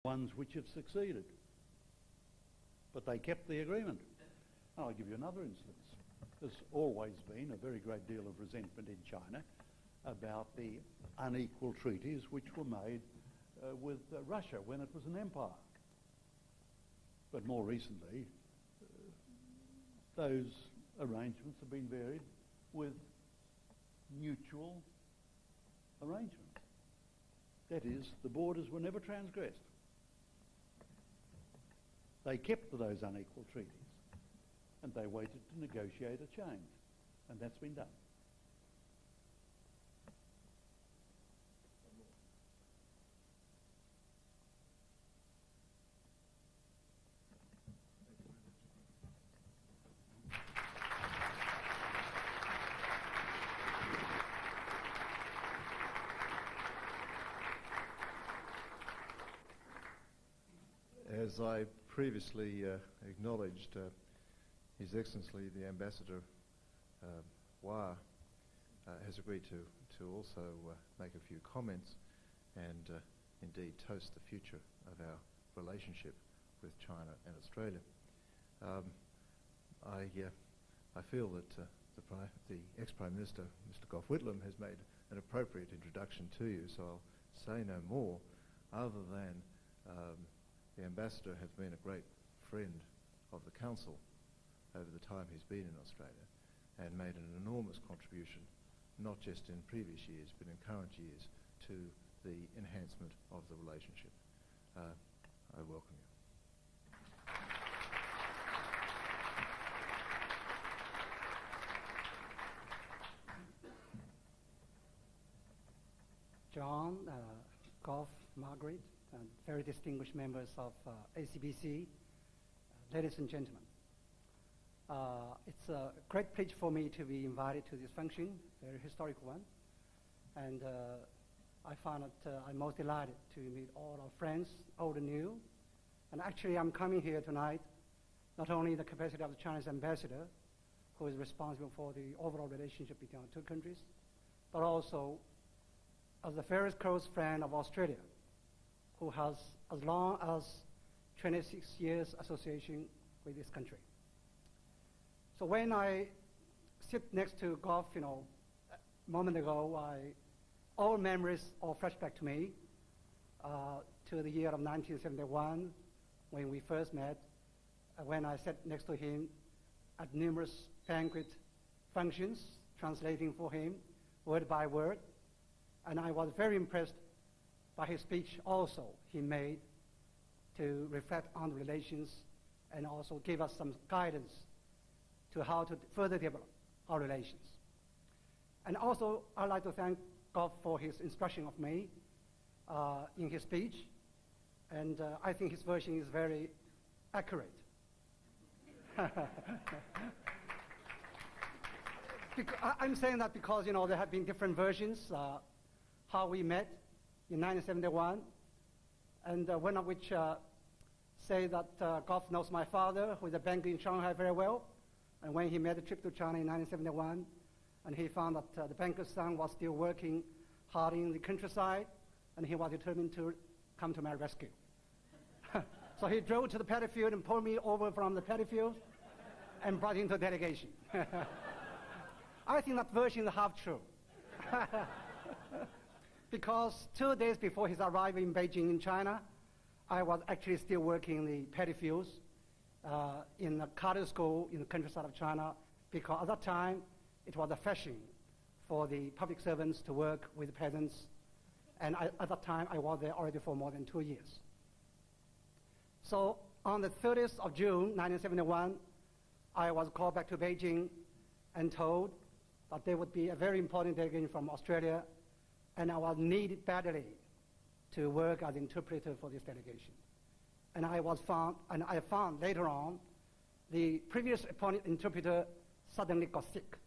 ones which have succeeded. But they kept the agreement. And I'll give you another instance. There's always been a very great deal of resentment in China about the unequal treaties which were made with Russia when it was an empire. But more recently, those arrangements have been varied with mutual arrangements. That is, the borders were never transgressed. They kept to those unequal treaties, and they waited to negotiate a change, and that's been done. As I previously acknowledged, His Excellency the Ambassador Hua has agreed to also make a few comments and indeed toast the future of our relationship with China and Australia. I feel that the ex-Prime Minister, Mr. Gough Whitlam, has made an appropriate introduction to you, so I'll say no more other than the Ambassador has been a great friend of the Council over the time he's been in Australia and made an enormous contribution, not just in previous years but in current years, to the enhancement of the relationship. I welcome you. John, Gough, Margaret, and very distinguished members of ACBC, ladies and gentlemen. It's a great pleasure for me to be invited to this function, very historical one. And I find that I'm most delighted to meet all our friends, old and new. And actually, I'm coming here tonight, not only in the capacity of the Chinese ambassador, who is responsible for the overall relationship between our two countries, but also as a very close friend of Australia, who has as long as 26 years association with this country. So when I sit next to Gough, a moment ago, all memories all flash back to me to the year of 1971 when we first met, when I sat next to him at numerous banquet functions, translating for him word by word. And I was very impressed by his speech also he made to reflect on the relations and also give us some guidance to how to further develop our relations. And also, I'd like to thank Gough for his instruction of me in his speech, and I think his version is very accurate. I'm saying that because, there have been different versions, how we met in 1971, and one of which say that Gough knows my father, who is a banker in Shanghai, very well, and when he made a trip to China in 1971, and he found that the banker's son was still working hard in the countryside, and he was determined to come to my rescue. So he drove to the paddy field and pulled me over from the paddy field and brought into a delegation. I think that version is half true. Because 2 days before his arrival in Beijing in China, I was actually still working in the paddy fields in a carter school in the countryside of China, because at that time it was a fashion for the public servants to work with the peasants, and at that time I was there already for more than 2 years. So on the 30th of June 1971, I was called back to Beijing and told that there would be a very important delegation from Australia, and I was needed badly to work as interpreter for this delegation. And I found later on the previous appointed interpreter suddenly got sick.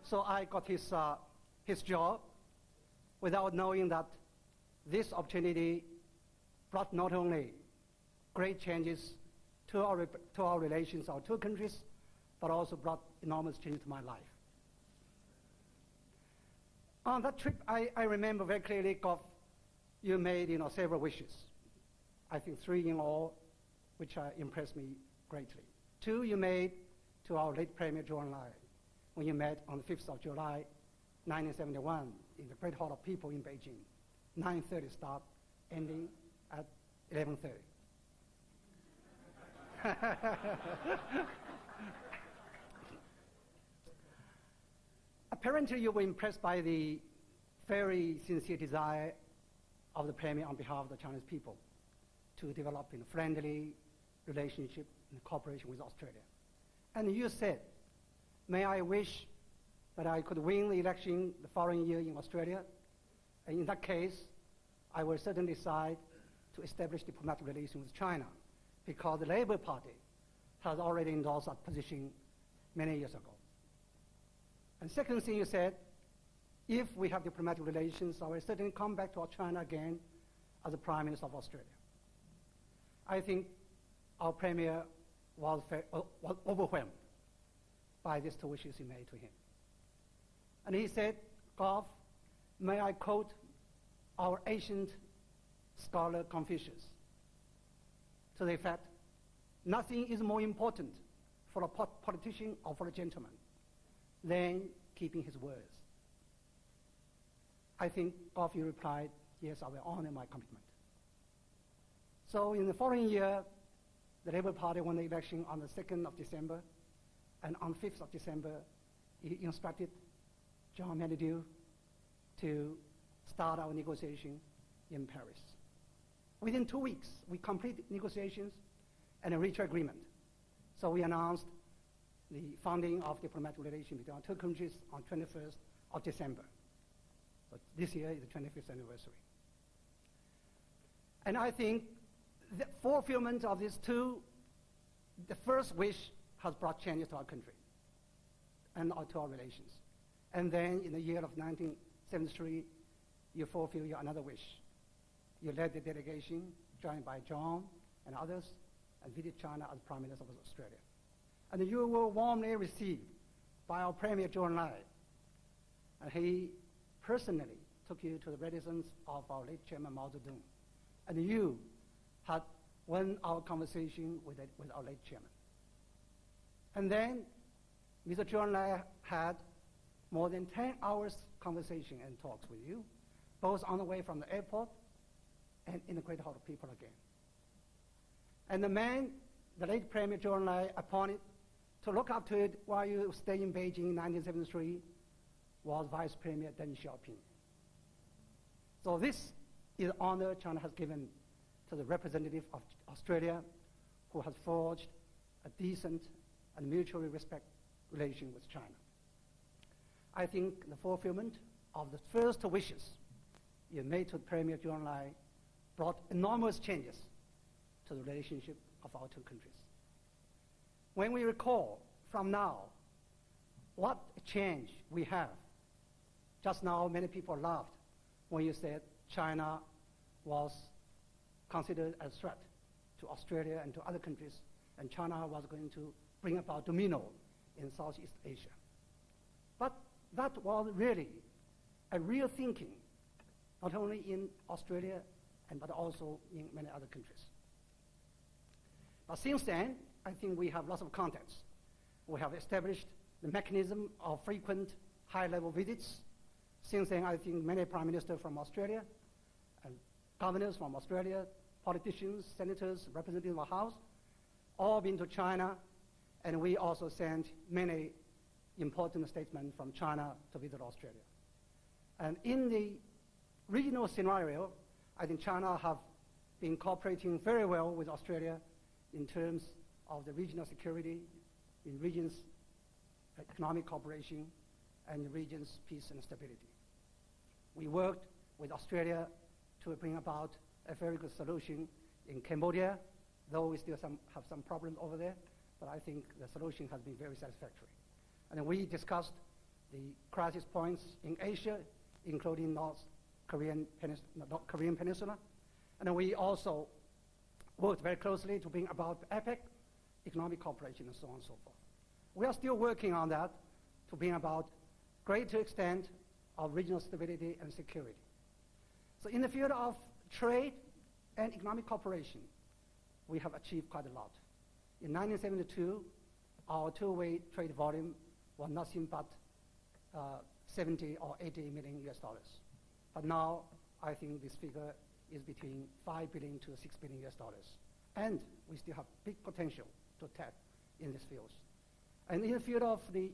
So I got his job without knowing that this opportunity brought not only great changes to our relations, our two countries, but also brought enormous change to my life. On that trip, I remember very clearly, Gough, you made several wishes I think 3 in all, which impressed me greatly. 2 you made to our late Premier Zhou Enlai when you met on the 5th of July, 1971, in the Great Hall of People in Beijing. 9:30 start, ending at 11:30. Apparently, you were impressed by the very sincere desire of the Premier on behalf of the Chinese people to develop a friendly relationship and cooperation with Australia. And you said, may I wish that I could win the election the following year in Australia, and in that case, I will certainly decide to establish diplomatic relations with China, because the Labour Party has already endorsed that position many years ago. And second thing you said, if we have diplomatic relations, I will certainly come back to China again as the Prime Minister of Australia. I think our Premier was overwhelmed by these 2 wishes he made to him. And he said, Gough, may I quote our ancient scholar Confucius to the effect, nothing is more important for a politician or for a gentleman than keeping his words. I think Gough, you replied, yes, I will honor my commitment. So in the following year, the Labour Party won the election on the 2nd of December, and on 5th of December, he instructed John Manitou to start our negotiation in Paris. Within 2 weeks, we completed negotiations and reached agreement. So we announced the founding of diplomatic relations between our 2 countries on 21st of December. So this year is the 25th anniversary. And I think the fulfillment of these 2, the first wish has brought changes to our country and to our relations. And then in the year of 1973, you fulfill your another wish. You led the delegation, joined by John and others, and visited China as Prime Minister of Australia. And you were warmly received by our Premier Zhou Enlai. And he personally took you to the residence of our late Chairman Mao Zedong. And you had 1 hour conversation with our late Chairman. And then Mr. Zhou Enlai had more than 10 hours conversation and talks with you, both on the way from the airport and in the Great Hall of People again. And the man, the late Premier Zhou Enlai, appointed to look after it while you stayed in Beijing in 1973 was Vice Premier Deng Xiaoping. So this is the honor China has given to the representative of Australia, who has forged a decent and mutually respect relation with China. I think the fulfillment of the first wishes you made to Premier Zhou Enlai brought enormous changes to the relationship of our 2 countries. When we recall from now what change we have, just now many people laughed when you said China was considered a threat to Australia and to other countries, and China was going to bring about domino in Southeast Asia. But that was really a real thinking, not only in Australia, but also in many other countries. But since then, I think we have lots of contacts. We have established the mechanism of frequent high-level visits. Since then, I think many prime ministers from Australia and governors from Australia, politicians, senators, representatives of the House, all been to China, and we also sent many important statesmen from China to visit Australia. And in the regional scenario, I think China have been cooperating very well with Australia in terms of the regional security, in regions' economic cooperation, and the region's peace and stability. We worked with Australia to bring about a very good solution in Cambodia, though we still have some problems over there, but I think the solution has been very satisfactory. And then we discussed the crisis points in Asia, including North Korean Peninsula. And then we also worked very closely to bring about APEC, economic cooperation, and so on and so forth. We are still working on that to bring about greater extent of regional stability and security. So in the field of trade and economic cooperation, we have achieved quite a lot. In 1972, our two-way trade volume was nothing but 70 or 80 million US dollars. But now, I think this figure is between 5 billion to 6 billion US dollars. And we still have big potential to tap in these fields. And in the field of the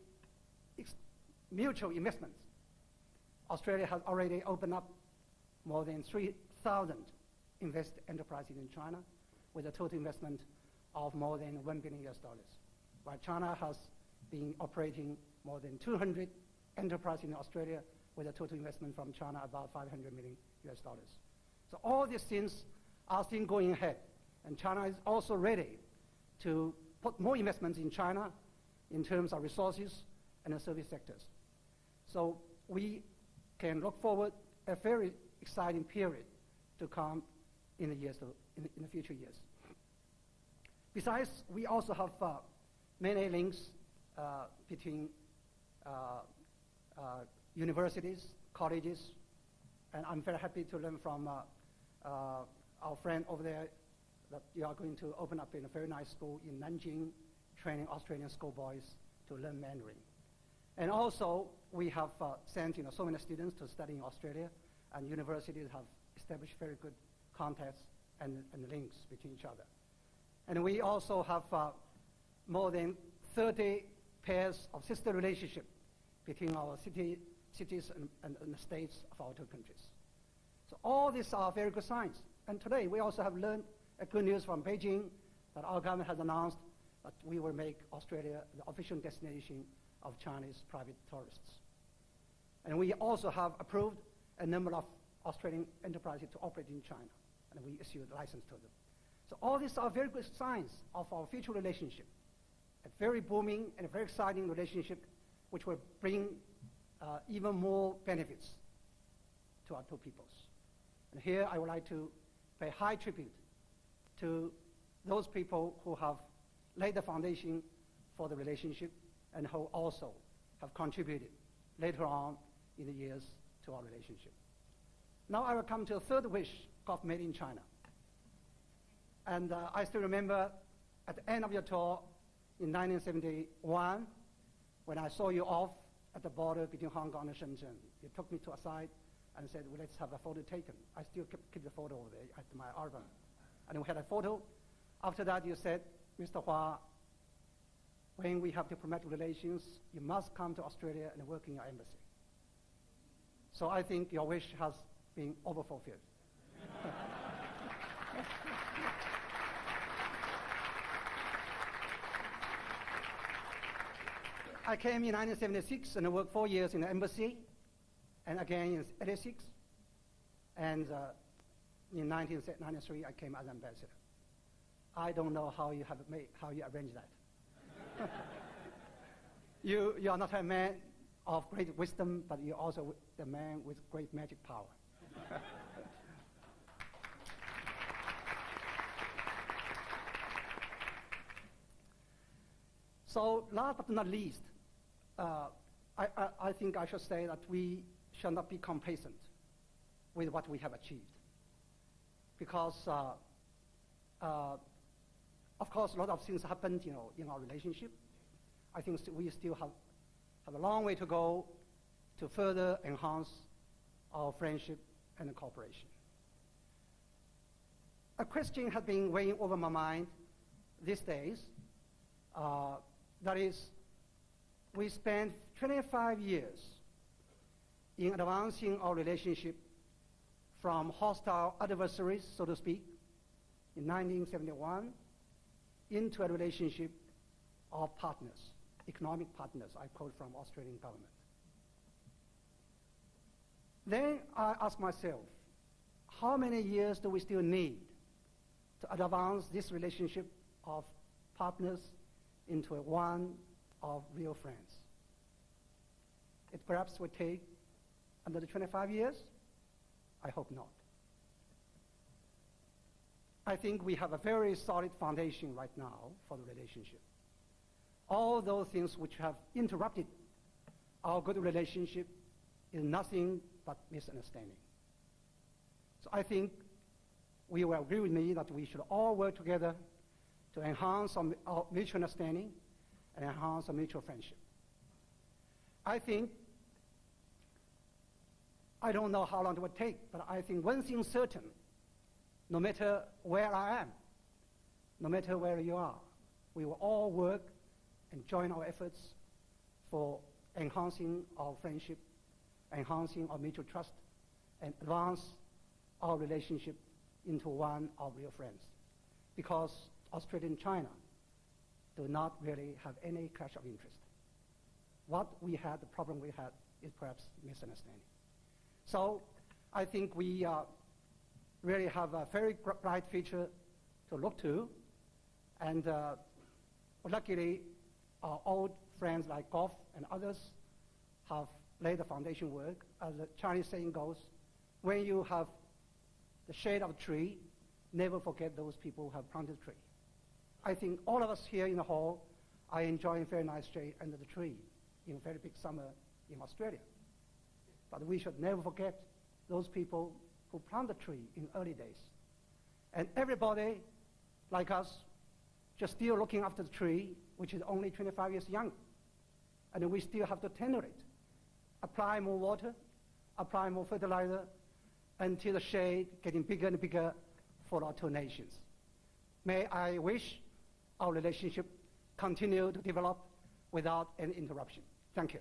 mutual investments, Australia has already opened up more than 3,000 invest enterprises in China with a total investment of more than 1 billion US dollars, while China has been operating more than 200 enterprises in Australia with a total investment from China about 500 million US dollars. So all these things are still going ahead, and China is also ready to put more investments in China in terms of resources and the service sectors. So we can look forward a very exciting period to come in the in the future years. Besides, we also have many links between universities, colleges, and I'm very happy to learn from our friend over there that you are going to open up in a very nice school in Nanjing, training Australian schoolboys to learn Mandarin. And also, we have sent so many students to study in Australia, and universities have established very good contacts and links between each other. And we also have more than 30 pairs of sister relationship between our cities and the states of our two countries. So all these are very good signs. And today, we also have learned a good news from Beijing that our government has announced that we will make Australia the official destination of Chinese private tourists. And we also have approved a number of Australian enterprises to operate in China, and we issued a license to them. So all these are very good signs of our future relationship, a very booming and a very exciting relationship which will bring even more benefits to our two peoples. And here I would like to pay high tribute to those people who have laid the foundation for the relationship and who also have contributed later on in the years to our relationship. Now I will come to a third wish, Gough Made in China. And I still remember at the end of your tour in 1971, when I saw you off at the border between Hong Kong and Shenzhen. You took me to a side and said, well, let's have a photo taken. I still keep the photo over there at my album. And we had a photo. After that, you said, Mr. Hua, when we have diplomatic relations, you must come to Australia and work in your embassy. So I think your wish has been overfulfilled. I came in 1976 and I worked 4 years in the embassy, and again in 86. And in 1993, I came as ambassador. I don't know how you arranged that. You are not a man of great wisdom, but you're also the man with great magic power. So last but not least, I think I should say that we shall not be complacent with what we have achieved. Because, of course, a lot of things happened in our relationship. I think we still have a long way to go to further enhance our friendship and cooperation. A question has been weighing over my mind these days. That is, we spent 25 years in advancing our relationship from hostile adversaries, so to speak, in 1971, into a relationship of partners, economic partners, I quote from Australian government. Then I ask myself, how many years do we still need to advance this relationship of partners into one of real friends? It perhaps will take another 25 years? I hope not. I think we have a very solid foundation right now for the relationship. All those things which have interrupted our good relationship is nothing but misunderstanding. So I think we will agree with me that we should all work together to enhance our mutual understanding and enhance our mutual friendship. I don't know how long it will take, but I think one thing is certain, no matter where I am, no matter where you are, we will all work and join our efforts for enhancing our friendship, enhancing our mutual trust, and advance our relationship into one of real friends. Because Australia and China do not really have any clash of interest. The problem we had is perhaps misunderstanding. So I think we really have a very bright future to look to. And luckily, our old friends like Gough and others have laid the foundation work. As the Chinese saying goes, when you have the shade of a tree, never forget those people who have planted the tree. I think all of us here in the hall are enjoying very nice shade under the tree in a very big summer in Australia. But we should never forget those people who planted the tree in early days. And everybody, like us, just still looking after the tree, which is only 25 years young. And we still have to tend to it. Apply more water, apply more fertilizer, until the shade getting bigger and bigger for our two nations. May I wish our relationship continue to develop without any interruption. Thank you.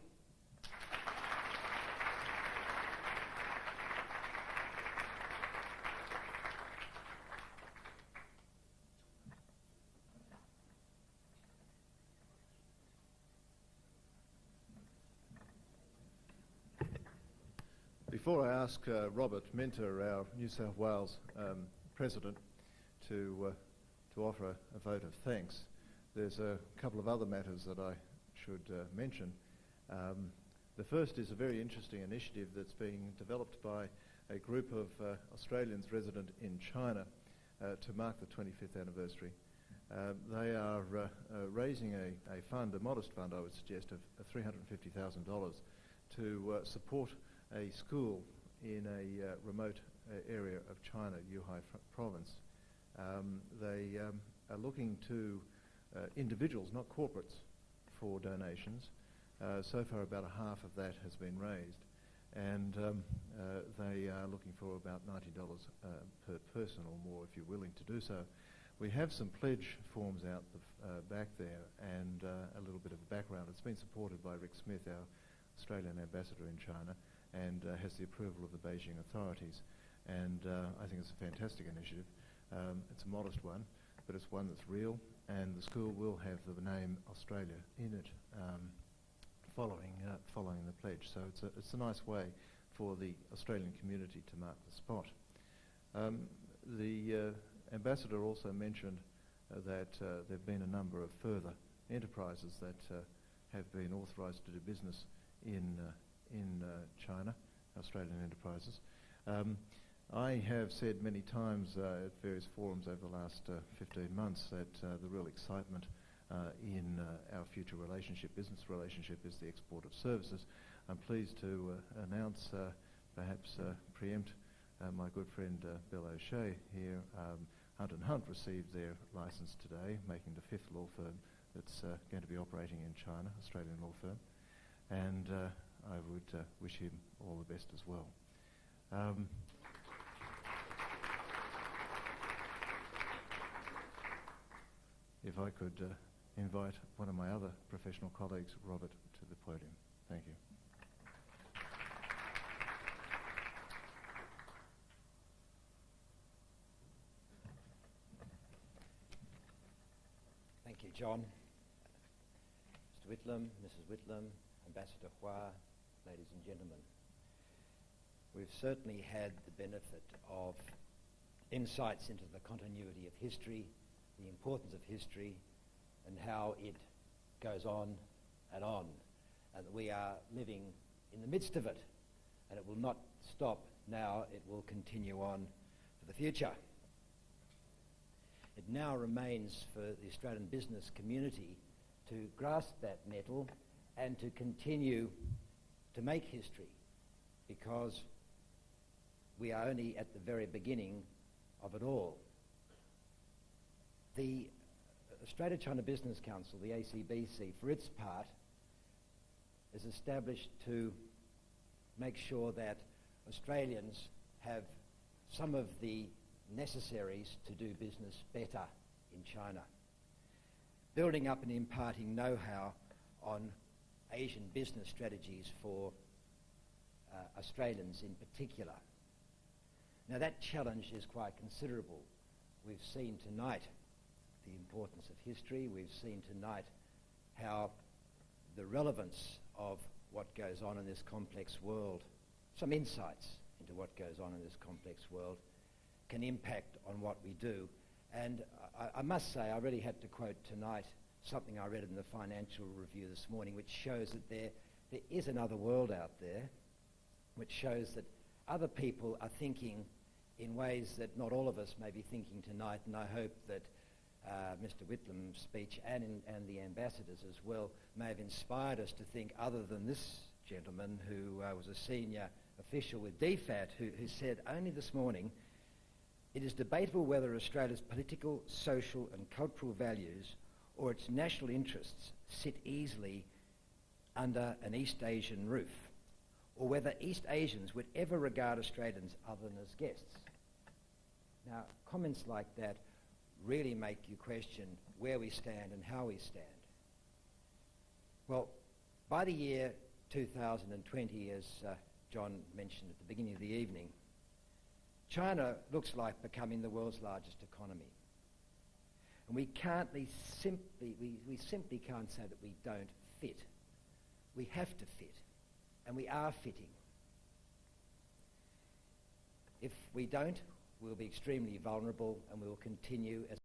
Before I ask Robert Minter, our New South Wales President, to offer a vote of thanks, there's a couple of other matters that I should mention. The first is a very interesting initiative that's being developed by a group of Australians resident in China to mark the 25th anniversary. They are raising a fund, a modest fund I would suggest, of $350,000 to support a school in a remote area of China, Yunnan province. They are looking to individuals, not corporates, for donations. So far about a half of that has been raised, and they are looking for about $90 per person or more if you're willing to do so. We have some pledge forms out back there and a little bit of a background. It's been supported by Rick Smith, our Australian ambassador in China, and has the approval of the Beijing authorities. And I think it's a fantastic initiative. It's a modest one, but it's one that's real, and the school will have the name Australia in it following the pledge. So it's a nice way for the Australian community to mark the spot. The ambassador also mentioned that there have been a number of further enterprises that have been authorised to do business in China, Australian enterprises. I have said many times at various forums over the last 15 months that the real excitement in our future business relationship, is the export of services. I'm pleased to announce, perhaps preempt my good friend Bill O'Shea here. Hunt & Hunt received their licence today, making the 5th law firm that's going to be operating in China, Australian law firm. And I would wish him all the best as well. If I could invite one of my other professional colleagues, Robert, to the podium. Thank you. Thank you, John. Mr. Whitlam, Mrs. Whitlam, Ambassador Hua, ladies and gentlemen. We've certainly had the benefit of insights into the continuity of history, the importance of history, and how it goes on, and that we are living in the midst of it, and it will not stop now, it will continue on for the future. It now remains for the Australian business community to grasp that nettle and to continue to make history, because we are only at the very beginning of it all. The Australia-China Business Council, the ACBC, for its part, is established to make sure that Australians have some of the necessaries to do business better in China, building up and imparting know-how on Asian business strategies for Australians in particular. Now that challenge is quite considerable. We've seen tonight the importance of history. We've seen tonight how the relevance of what goes on in this complex world, some insights into what goes on in this complex world, can impact on what we do. And I must say, I really had to quote tonight something I read in the Financial Review this morning, which shows that there is another world out there, which shows that other people are thinking in ways that not all of us may be thinking tonight, and I hope that Mr. Whitlam's speech and the ambassadors as well may have inspired us to think other than this gentleman who was a senior official with DFAT who said only this morning, "It is debatable whether Australia's political, social and cultural values or its national interests sit easily under an East Asian roof, or whether East Asians would ever regard Australians other than as guests." Now, comments like that really make you question where we stand and how we stand. Well, by the year 2020, as John mentioned at the beginning of the evening, China looks like becoming the world's largest economy. And we simply can't say that we don't fit. We have to fit, and we are fitting. If we don't, we'll be extremely vulnerable, and we will continue as